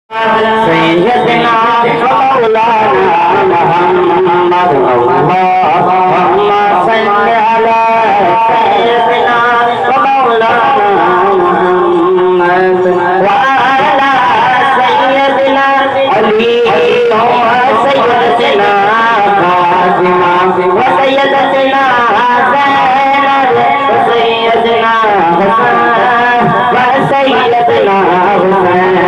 सैयदना मौलाना मुहम्मद अल्लाहुम्मा सल्लि अला सैयदना मौलाना मुहम्मद व अला सैयदना अली व सैयदना फातिमा व सैयदना ज़ैनब व सैयदना हसन व सैयदना हुसैन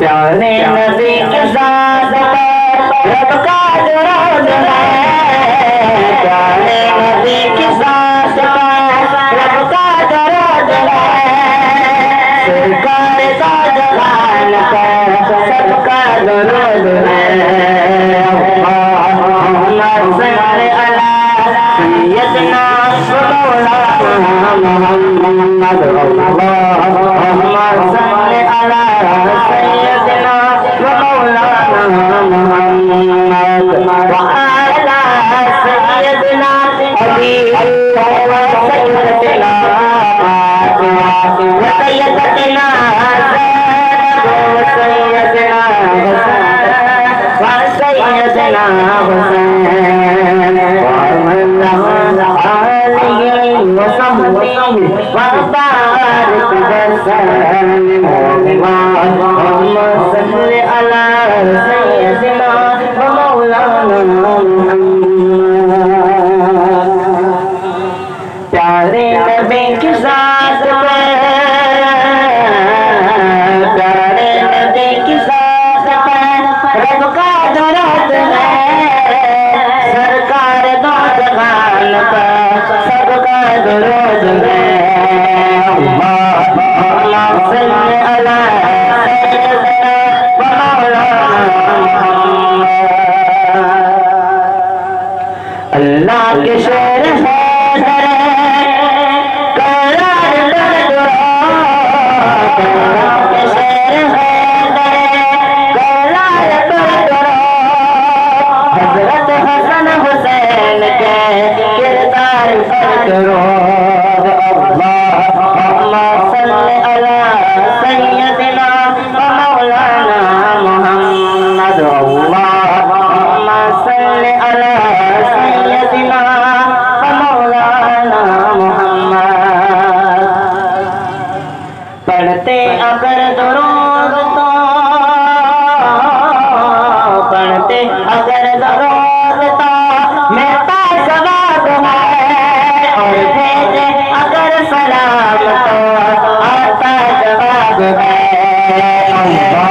प्यारे नबी के साथ रब का दरूद है प्यारे नबी के साथ रब का दरूद है सरकार का जलाल पर सबका दरूद है अल्लाहुम्मा सल्लि अला सय्यदना मौलाना मुहम्मद अल्लाहुम्मा सल्लि अला सय्यदना मौलाना मुहम्मद व अला सय्यदना अली व सय्यदना फातिमा व सय्यदना ज़ैनब व सय्यदना हसन व सय्यदना हुसैन व सल्लल्लाहु अलैहि व बारिक वसल्लम अल्लाहुम्मा सल्लि अला सय्यदना व मौलाना मुहम्मद प्यारे नबी के साथ प्यारे नबी के साथ रब का दरूद है सरकार दो जहान पर सबका दरूद है अल्लाहुम्मा सल्लि अला सय्यदना व मौलाना मुहम्मद अल्लाह के शेर है अल्लाहुम्मा सल्लि अला सय्यदना व मौलाना मुहम्मद अल्लाहुम्मा सल्लि अला सय्यदना व मौलाना मुहम्मद पढ़ते अगर दरूद तो पढ़ते अगर दरूद तो मिलता सवाब है और भेजे अगर सलाम तो आता जवाब है